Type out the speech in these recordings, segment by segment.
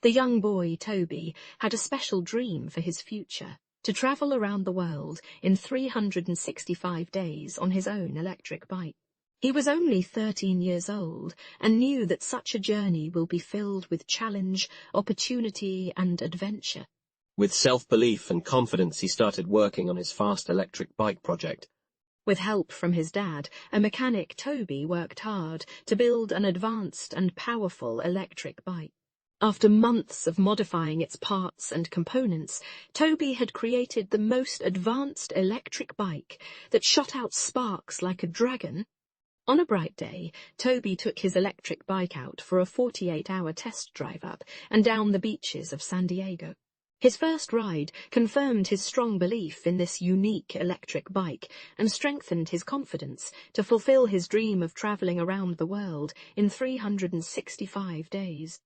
The young boy, Toby, had a special dream for his future: to travel around the world in 365 days on his own electric bike. He was only 13 years old and knew that such a journey will be filled with challenge, opportunity, and adventure. With self-belief and confidence, he started working on his fast electric bike project. With help from his dad, a mechanic, Toby worked hard to build an advanced and powerful electric bike. After months of modifying its parts and components, Toby had created the most advanced electric bike that shot out sparks like a dragon. On a bright day, Toby took his electric bike out for a 48-hour test drive up and down the beaches of San Diego. His first ride confirmed his strong belief in this unique electric bike and strengthened his confidence to fulfill his dream of traveling around the world in 365 days.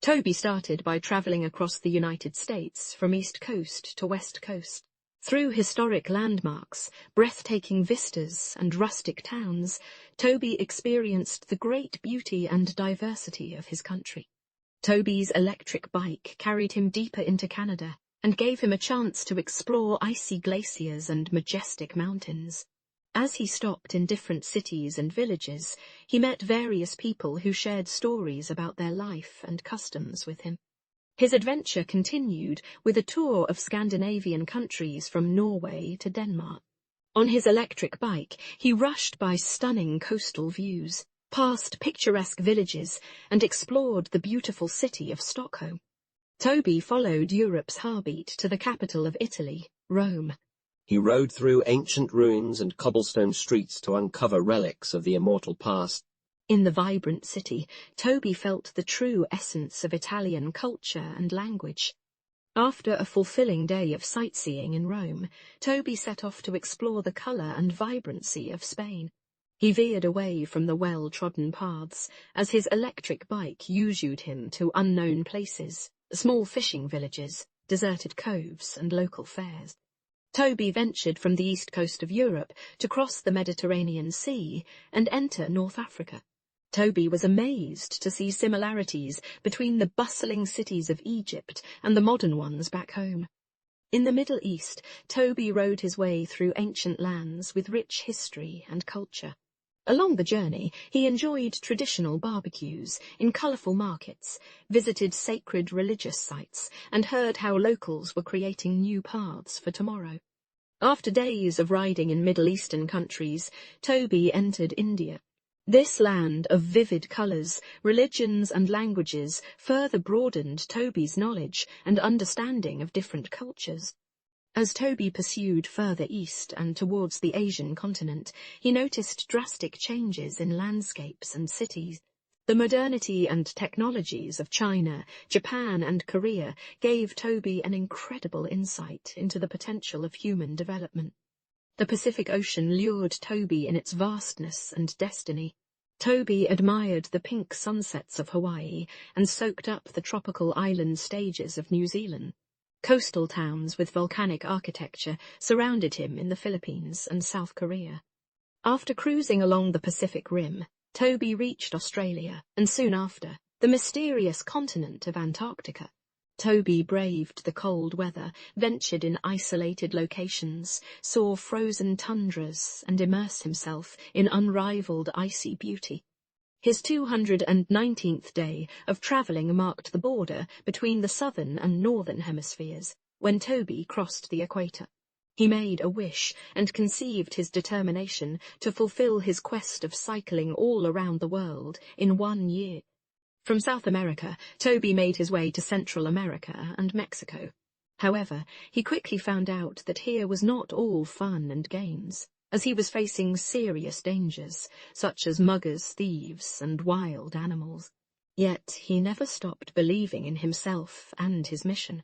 Toby started by traveling across the United States from East Coast to West Coast. Through historic landmarks, breathtaking vistas, and rustic towns, Toby experienced the great beauty and diversity of his country. Toby's electric bike carried him deeper into Canada and gave him a chance to explore icy glaciers and majestic mountains. As he stopped in different cities and villages, he met various people who shared stories about their life and customs with him. His adventure continued with a tour of Scandinavian countries from Norway to Denmark. On his electric bike, he rushed by stunning coastal views, passed picturesque villages, and explored the beautiful city of Stockholm. Toby followed Europe's heartbeat to the capital of Italy, Rome. He rode through ancient ruins and cobblestone streets to uncover relics of the immortal past. In the vibrant city, Toby felt the true essence of Italian culture and language. After a fulfilling day of sightseeing in Rome, Toby set off to explore the colour and vibrancy of Spain. He veered away from the well-trodden paths as his electric bike U-turned him to unknown places, small fishing villages, deserted coves, and local fairs. Toby ventured from the east coast of Europe to cross the Mediterranean Sea and enter North Africa. Toby was amazed to see similarities between the bustling cities of Egypt and the modern ones back home. In the Middle East, Toby rode his way through ancient lands with rich history and culture. Along the journey, he enjoyed traditional barbecues in colourful markets, visited sacred religious sites, and heard how locals were creating new paths for tomorrow. After days of riding in Middle Eastern countries, Toby entered India. This land of vivid colours, religions and languages further broadened Toby's knowledge and understanding of different cultures. As Toby pursued further east and towards the Asian continent, he noticed drastic changes in landscapes and cities. The modernity and technologies of China, Japan and Korea gave Toby an incredible insight into the potential of human development. The Pacific Ocean lured Toby in its vastness and destiny. Toby admired the pink sunsets of Hawaii and soaked up the tropical island stages of New Zealand. Coastal towns with volcanic architecture surrounded him in the Philippines and South Korea. After cruising along the Pacific Rim, Toby reached Australia, and soon after, the mysterious continent of Antarctica. Toby braved the cold weather, ventured in isolated locations, saw frozen tundras, and immersed himself in unrivaled icy beauty. His 219th day of travelling marked the border between the southern and northern hemispheres, when Toby crossed the equator. He made a wish and conceived his determination to fulfill his quest of cycling all around the world in 1 year. From South America, Toby made his way to Central America and Mexico. However, he quickly found out that here was not all fun and games, as he was facing serious dangers, such as muggers, thieves, and wild animals. Yet he never stopped believing in himself and his mission.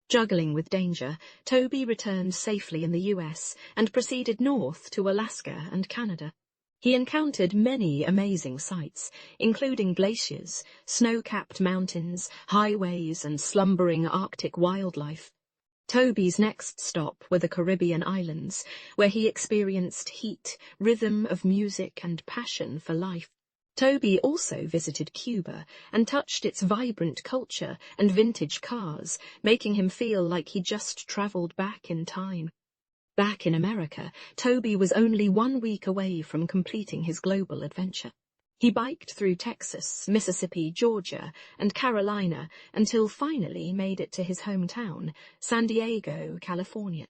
Juggling with danger, Toby returned safely in the US and proceeded north to Alaska and Canada. He encountered many amazing sights, including glaciers, snow-capped mountains, highways, and slumbering Arctic wildlife. Toby's next stop were the Caribbean islands, where he experienced heat, rhythm of music, and passion for life. Toby also visited Cuba and touched its vibrant culture and vintage cars, making him feel like he just travelled back in time. Back in America, Toby was only 1 week away from completing his global adventure. He biked through Texas, Mississippi, Georgia, and Carolina until finally made it to his hometown, San Diego, California.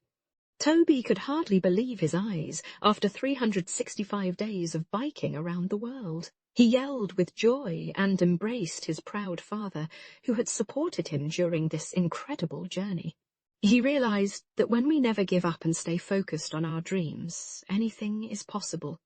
Toby could hardly believe his eyes after 365 days of biking around the world. He yelled with joy and embraced his proud father, who had supported him during this incredible journey. He realized that when we never give up and stay focused on our dreams, anything is possible.